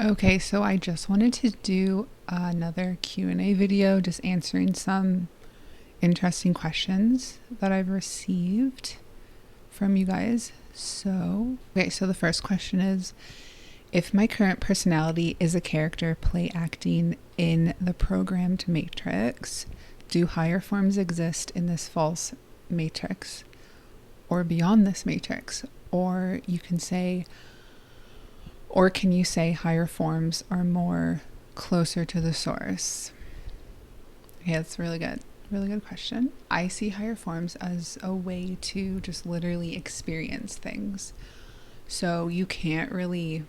Okay, so I just wanted to do another Q&A video just answering some interesting questions that I've received from you guys. So the first question is, if my current personality is a character play acting in the programmed matrix, do higher forms exist in this false matrix or beyond this matrix? Or can you say higher forms are more closer to the source? Okay, that's really good. Really good question. I see higher forms as a way to just literally experience things. So you can't really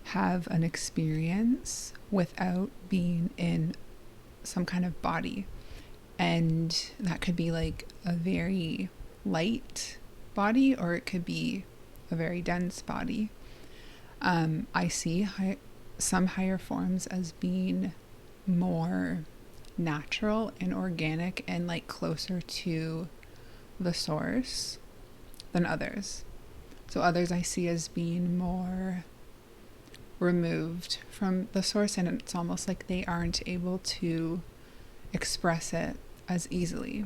have an experience without being in some kind of body. And that could be like a very light body, or it could be a very dense body. I see some higher forms as being more natural and organic and like closer to the source than others. So others I see as being more removed from the source, and it's almost like they aren't able to express it as easily.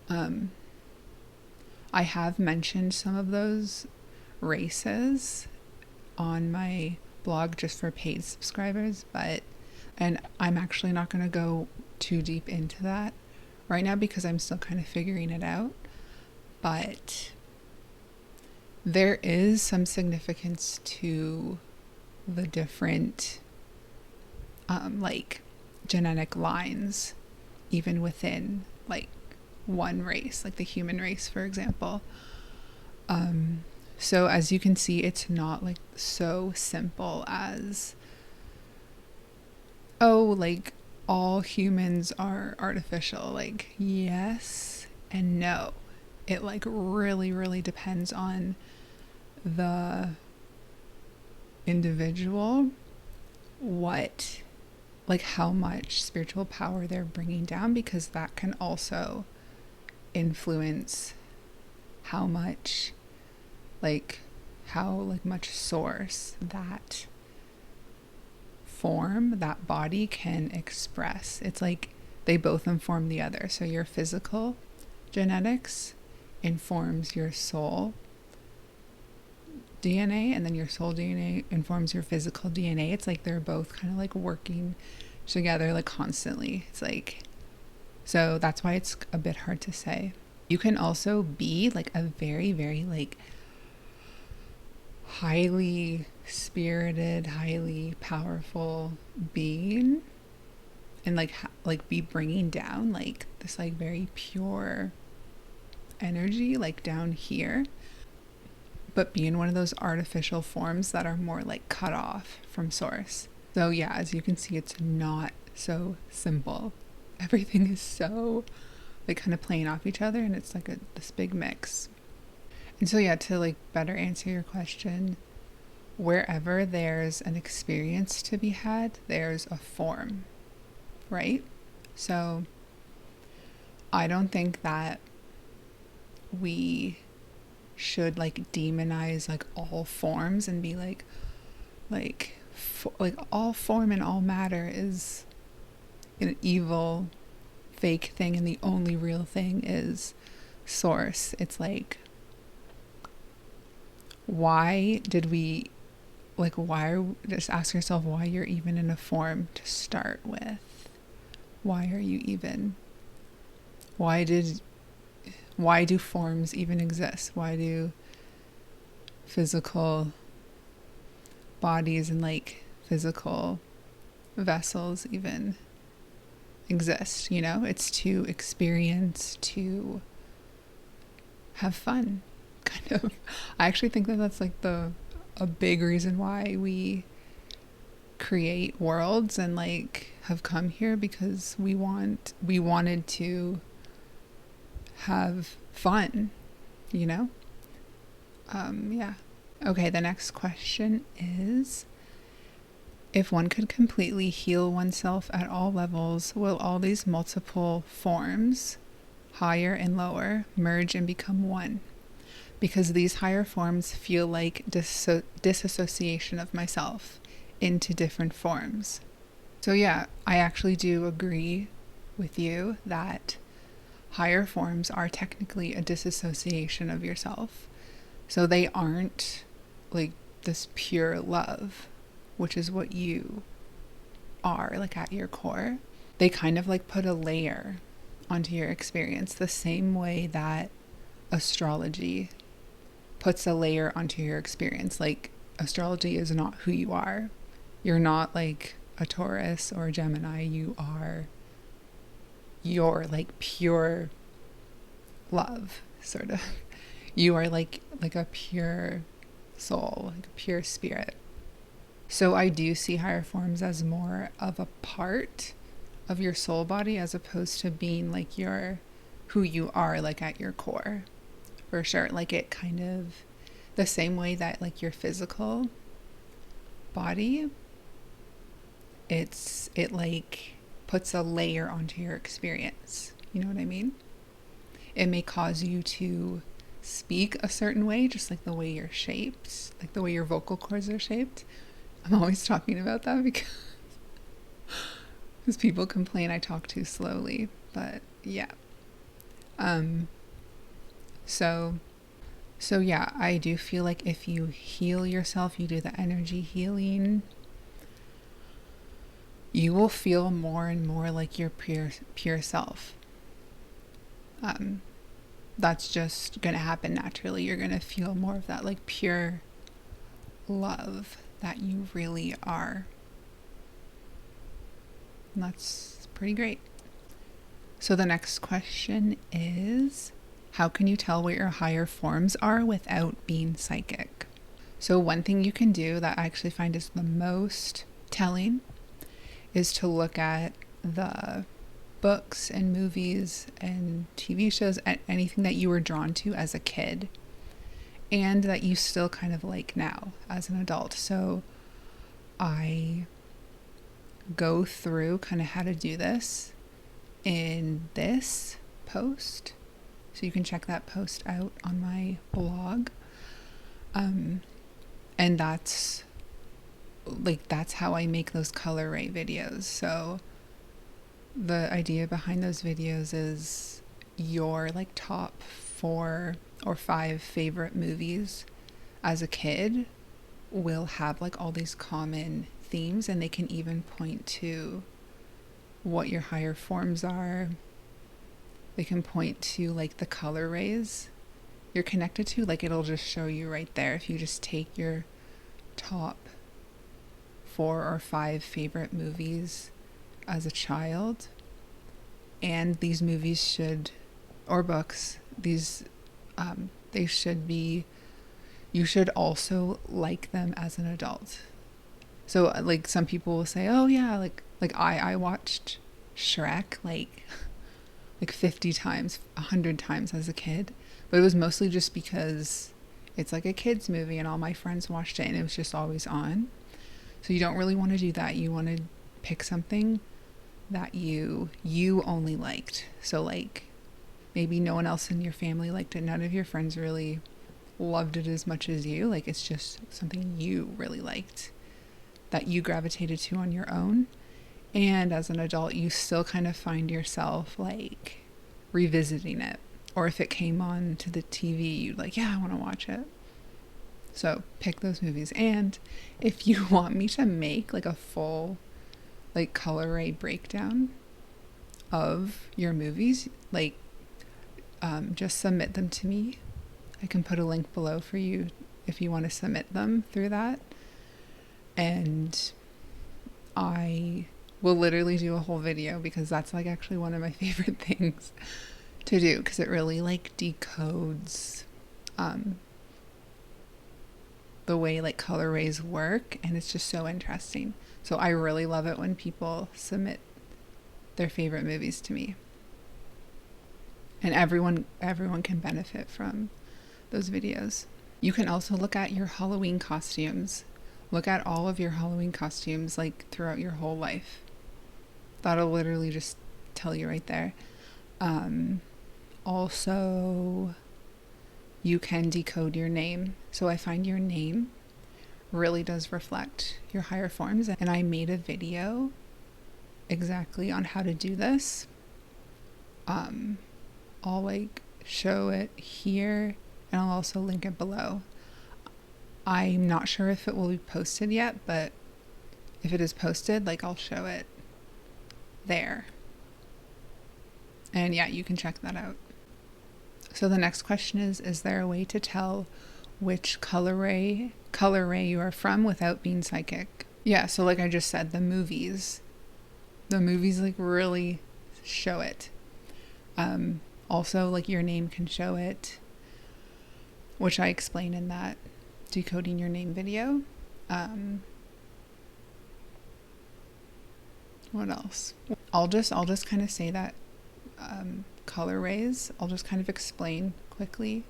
I have mentioned some of those races on my blog just for paid subscribers, and I'm actually not going to go too deep into that right now because I'm still kind of figuring it out. But there is some significance to the different like genetic lines, even within like one race, like the human race, for example. So as you can see, it's not like so simple as, oh, like all humans are artificial. Like, yes and no. It like really, really depends on the individual, how much spiritual power they're bringing down, because that can also influence how much much source that form, that body can express. It's like they both inform the other. So your physical genetics informs your soul DNA, and then your soul DNA informs your physical DNA. It's like they're both kind of like working together like constantly. It's like, so that's why it's a bit hard to say. You can also be like a very, very like highly spirited, highly powerful being, and like be bringing down like this like very pure energy like down here, but be in one of those artificial forms that are more like cut off from source. So yeah, as you can see, it's not so simple. Everything is so like kind of playing off each other, and it's like this big mix. And so yeah, to like better answer your question, wherever there's an experience to be had, there's a form, right? So I don't think that we should like demonize like all forms and be like all form and all matter is an evil fake thing and the only real thing is source. It's like, just ask yourself why you're even in a form to start with. Why do forms even exist? Why do physical bodies and like physical vessels even exist? It's to experience, to have fun, kind of. I actually think that that's like a big reason why we create worlds and like have come here, because we wanted to have fun, yeah. Okay, the next question is, if one could completely heal oneself at all levels, will all these multiple forms, higher and lower, merge and become one? because these higher forms feel like disassociation of myself into different forms. So yeah, I actually do agree with you that higher forms are technically a disassociation of yourself. So they aren't like this pure love, which is what you are, like at your core. They kind of like put a layer onto your experience, the same way that astrology puts a layer onto your experience. Like, astrology is not who you are. You're not like a Taurus or a Gemini. You are your like pure love, sort of. You are like a pure soul, like a pure spirit. So I do see higher forms as more of a part of your soul body, as opposed to being like your who you are, like at your core, for sure. Like, it kind of the same way that like your physical body, it like puts a layer onto your experience. You know what I mean? It may cause you to speak a certain way, just like the way you're shaped, like the way your vocal cords are shaped. I'm always talking about that because people complain I talk too slowly, but yeah. So yeah, I do feel like if you heal yourself, you do the energy healing, you will feel more and more like your pure self. That's just gonna happen naturally. You're gonna feel more of that like pure love that you really are. And that's pretty great. So the next question is, how can you tell what your higher forms are without being psychic? So one thing you can do that I actually find is the most telling is to look at the books and movies and TV shows and anything that you were drawn to as a kid and that you still kind of like now as an adult. So I go through kind of how to do this in this post. So you can check that post out on my blog. And that's how I make those color ray videos. So the idea behind those videos is your like top 4 or 5 favorite movies as a kid will have like all these common themes, and they can even point to what your higher forms are. They can point to like the color rays you're connected to. Like, it'll just show you right there if you just take your top 4 or 5 favorite movies as a child, and these movies should, or books, these they should be, you should also like them as an adult. So like some people will say, oh yeah, like I watched Shrek like 50 times, 100 times as a kid, but it was mostly just because it's like a kid's movie and all my friends watched it and it was just always on. So you don't really want to do that. You want to pick something that you only liked. So like maybe no one else in your family liked it. None of your friends really loved it as much as you. Like, it's just something you really liked that you gravitated to on your own. And as an adult, you still kind of find yourself like revisiting it. Or if it came on to the TV, you'd like, yeah, I want to watch it. So pick those movies. And if you want me to make like a full like color ray breakdown of your movies, like just submit them to me. I can put a link below for you if you want to submit them through that. And I will literally do a whole video, because that's like actually one of my favorite things to do, because it really like decodes the way like color rays work, and it's just so interesting. So I really love it when people submit their favorite movies to me, and everyone can benefit from those videos. You can also look at your Halloween costumes. Look at all of your Halloween costumes like throughout your whole life. That'll literally just tell you right there. Also, you can decode your name. So I find your name really does reflect your higher forms. And I made a video exactly on how to do this. I'll like show it here and I'll also link it below. I'm not sure if it will be posted yet, but if it is posted, like I'll show it there. And yeah, you can check that out. So the next question is there a way to tell which color ray you are from without being psychic? Yeah, so like I just said, the movies like really show it. Also, like your name can show it, which I explain in that decoding your name video. What else? I'll just kind of say that color rays. I'll just kind of explain quickly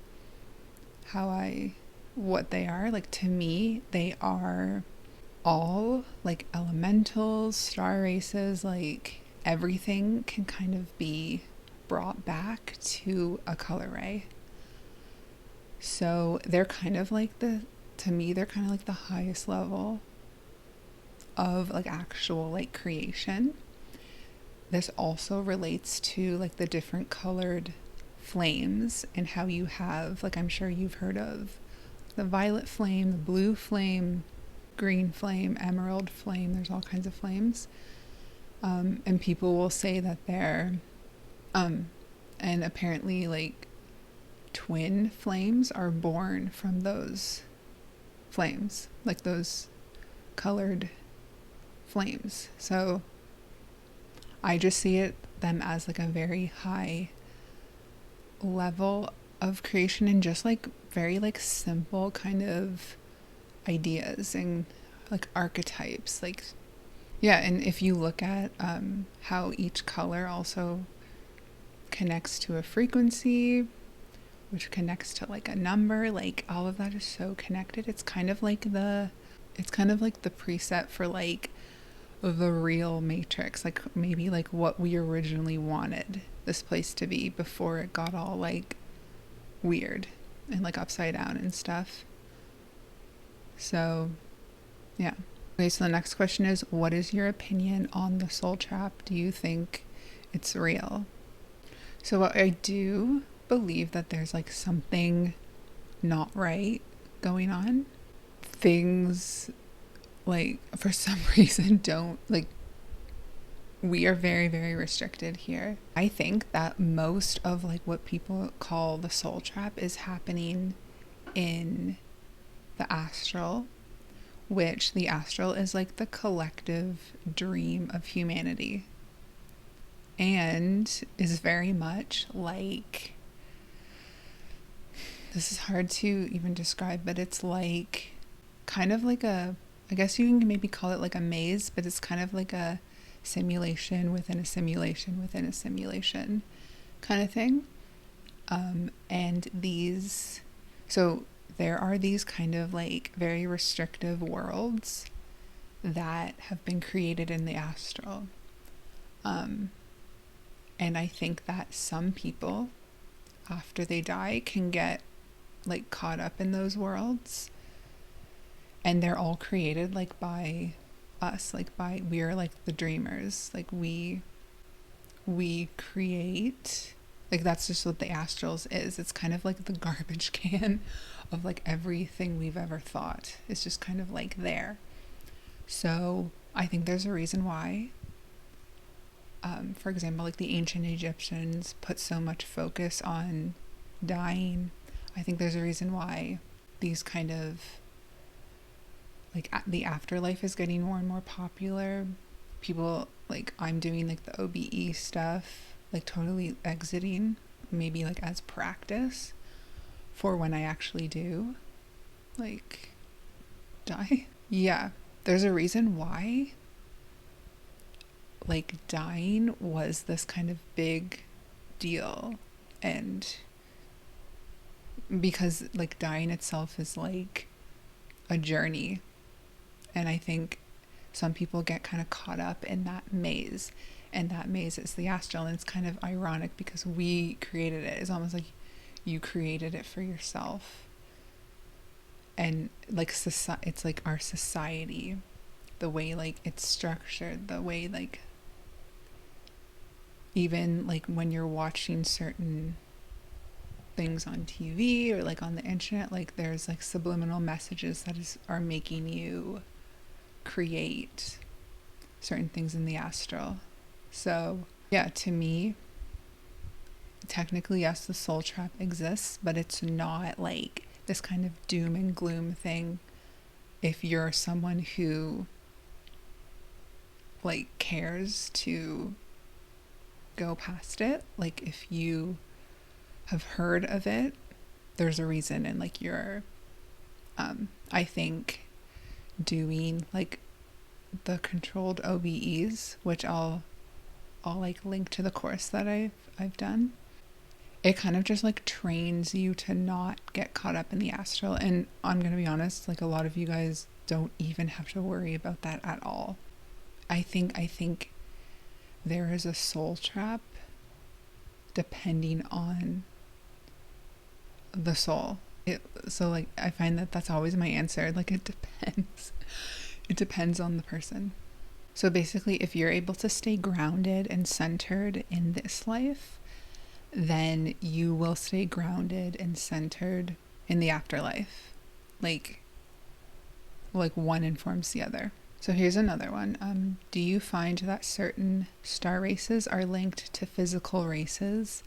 what they are. Like to me, they are all like elementals, star races, like everything can kind of be brought back to a color ray. So they're kind of like they're kind of like the highest level of like actual like creation. This also relates to like the different colored flames and how you have, like I'm sure you've heard of the violet flame, the blue flame, green flame, emerald flame. There's all kinds of flames. And people will say that they're, and apparently like twin flames are born from those flames, like those colored flames. So I just see them as like a very high level of creation and just like very like simple kind of ideas and like archetypes. Like, yeah, and if you look at how each color also connects to a frequency, which connects to like a number, like all of that is so connected. It's kind of like the preset for like the real matrix, like maybe like what we originally wanted this place to be before it got all like weird and like upside down and stuff. So yeah. Okay, so the next question is, what is your opinion on the soul trap? Do you think it's real? So I do believe that there's like something not right going on. Things like for some reason don't like, we are very, very restricted here. I think that most of like what people call the soul trap is happening in the astral, which the astral is like the collective dream of humanity and is very much like, this is hard to even describe, but it's like kind of like I guess you can maybe call it like a maze, but it's kind of like a simulation within a simulation within a simulation kind of thing. And so there are these kind of like very restrictive worlds that have been created in the astral. And I think that some people, after they die, can get like caught up in those worlds. And they're all created like by us, like we are like the dreamers. Like we create, like that's just what the astrals is. It's kind of like the garbage can of like everything we've ever thought. It's just kind of like there. So I think there's a reason why, for example, like the ancient Egyptians put so much focus on dying. I think there's a reason why these kind of like the afterlife is getting more and more popular. People like, I'm doing like the OBE stuff, like totally exiting, maybe like as practice for when I actually do like die. Yeah, there's a reason why like dying was this kind of big deal, and because like dying itself is like a journey. And I think some people get kind of caught up in that maze, and that maze is the astral. And it's kind of ironic because we created it. It's almost like you created it for yourself. And like it's like our society, the way like it's structured, the way like even like when you're watching certain things on TV or like on the internet, like there's like subliminal messages that are making you create certain things in the astral. So yeah, to me, technically yes, the soul trap exists, but it's not like this kind of doom and gloom thing. If you're someone who like cares to go past it, like if you have heard of it, there's a reason. And like you're I think doing like the controlled OBEs, which I'll like link to the course that I've done. It kind of just like trains you to not get caught up in the astral. And I'm gonna be honest, like a lot of you guys don't even have to worry about that at all. I think there is a soul trap depending on the soul. So like I find that that's always my answer. Like it depends. It depends on the person. So basically, if you're able to stay grounded and centered in this life, then you will stay grounded and centered in the afterlife. Like one informs the other. So here's another one. Do you find that certain star races are linked to physical races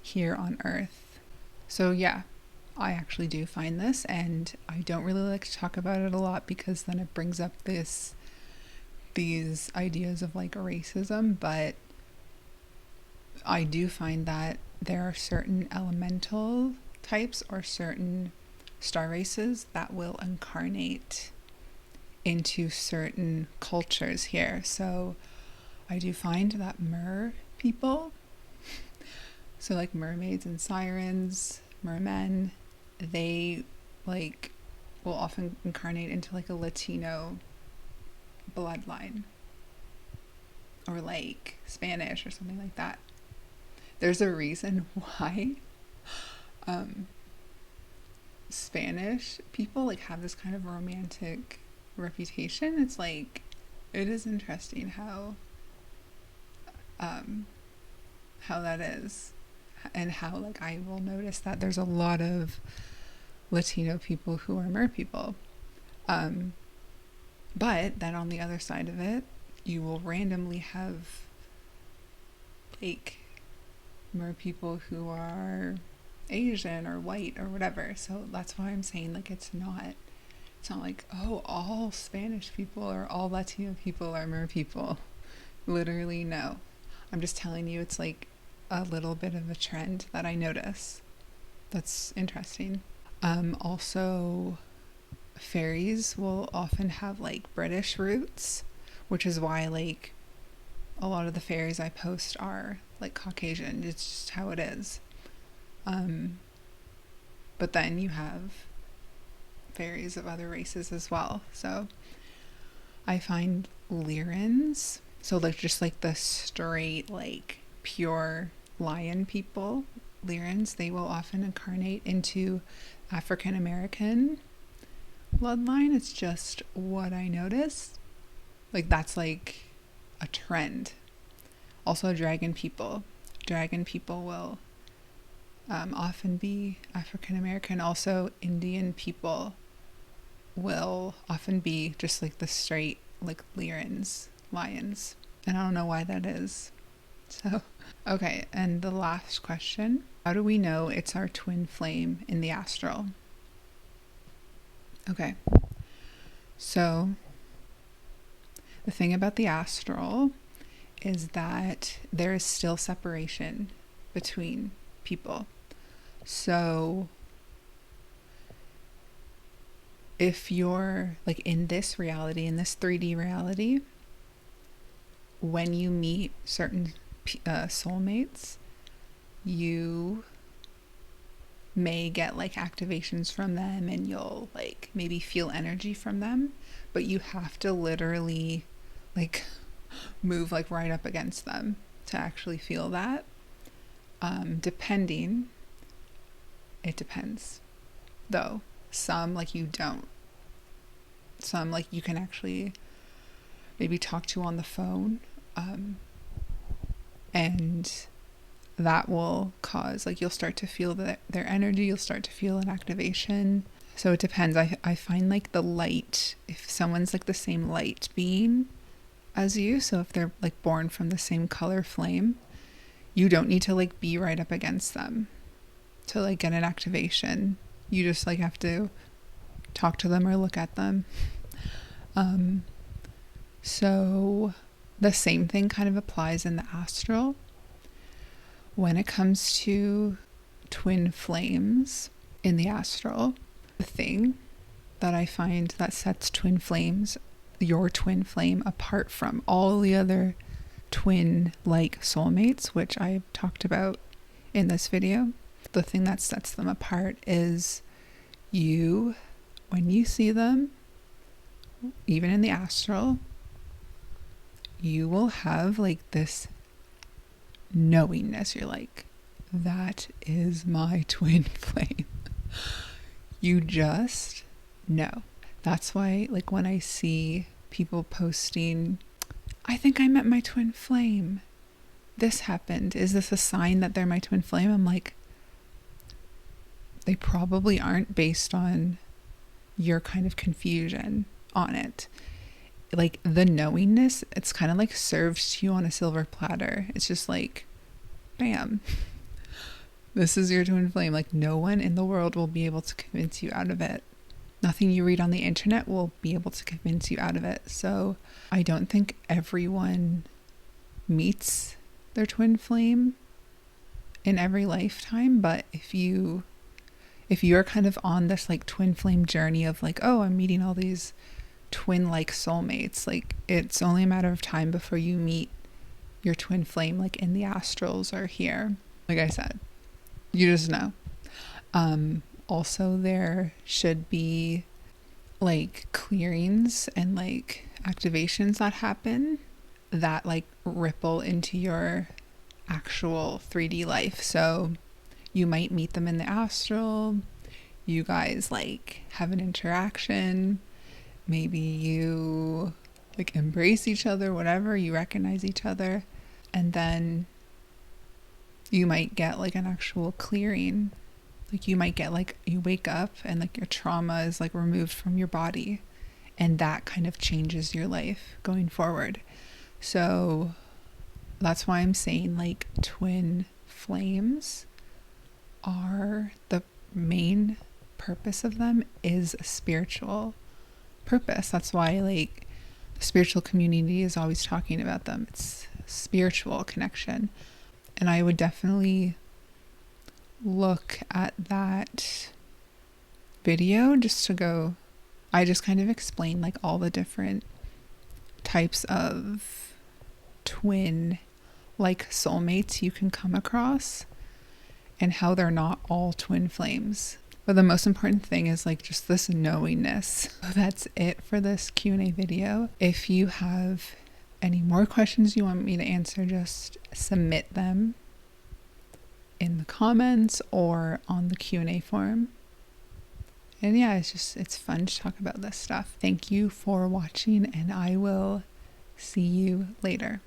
here on Earth? So yeah, I actually do find this, and I don't really like to talk about it a lot because then it brings up these ideas of like racism, but I do find that there are certain elemental types or certain star races that will incarnate into certain cultures here. So I do find that people, so like mermaids and sirens, mermen, they like will often incarnate into like a Latino bloodline or like Spanish or something like that. There's a reason why Spanish people like have this kind of romantic reputation. It's like, it is interesting how that is, and how like I will notice that there's a lot of Latino people who are mer people, but then on the other side of it, you will randomly have like mer people who are Asian or white or whatever. So that's why I'm saying like it's not like, oh, all Spanish people or all Latino people are mer people. Literally no. I'm just telling you it's like a little bit of a trend that I notice. That's interesting. Also, fairies will often have like British roots, which is why like a lot of the fairies I post are like Caucasian. It's just how it is. But then you have fairies of other races as well. So I find Lyrans, so like just like the straight like pure lion people, Lyrans, they will often incarnate into African American bloodline. It's just what I noticed. Like that's like a trend. Also dragon people will often be African American. Also Indian people will often be just like the straight like Lyrans, lions, and I don't know why that is. So okay, and the last question, how do we know it's our twin flame in the astral? Okay, so the thing about the astral is that there is still separation between people. So if you're like in this reality, in this 3D reality, when you meet certain soulmates, you may get like activations from them and you'll like maybe feel energy from them, but you have to literally like move like right up against them to actually feel that, depending it depends though. Some like you don't. Some like you can actually maybe talk to on the phone, and that will cause, like, you'll start to feel their energy, you'll start to feel an activation. So it depends. I find like the light, if someone's like the same light being as you, so if they're like born from the same color flame, you don't need to like be right up against them to like get an activation. You just like have to talk to them or look at them. So the same thing kind of applies in the astral. When it comes to twin flames in the astral, the thing that I find that sets twin flames, your twin flame, apart from all the other twin-like soulmates, which I've talked about in this video, the thing that sets them apart is you, when you see them, even in the astral, you will have like this knowingness. You're like, that is my twin flame. You just know. That's why, like, when I see people posting, I think I met my twin flame, this happened, is this a sign that they're my twin flame? I'm like, they probably aren't, based on your kind of confusion on it. Like, the knowingness, it's kind of like served to you on a silver platter. It's just like, bam, this is your twin flame. Like, no one in the world will be able to convince you out of it. Nothing you read on the internet will be able to convince you out of it. So I don't think everyone meets their twin flame in every lifetime, but if you're kind of on this like twin flame journey of like, oh, I'm meeting all these twin-like soulmates, like, it's only a matter of time before you meet your twin flame, like in the astrals or here. Like I said, you just know. Also, there should be like clearings and like activations that happen that like ripple into your actual 3D life. So you might meet them in the astral, you guys like have an interaction, maybe you like embrace each other, whatever, you recognize each other, and then you might get like an actual clearing. Like, you might get like, you wake up and like your trauma is like removed from your body, and that kind of changes your life going forward. So that's why I'm saying like twin flames are, the main purpose of them is a spiritual purpose. That's why like the spiritual community is always talking about them. It's spiritual connection. And I would definitely look at that video just to go, I just kind of explain like all the different types of twin like soulmates you can come across and how they're not all twin flames. But the most important thing is like just this knowingness. That's it for this Q&A video. If you have any more questions you want me to answer, just submit them in the comments or on the Q&A form. And yeah, it's fun to talk about this stuff. Thank you for watching, and I will see you later.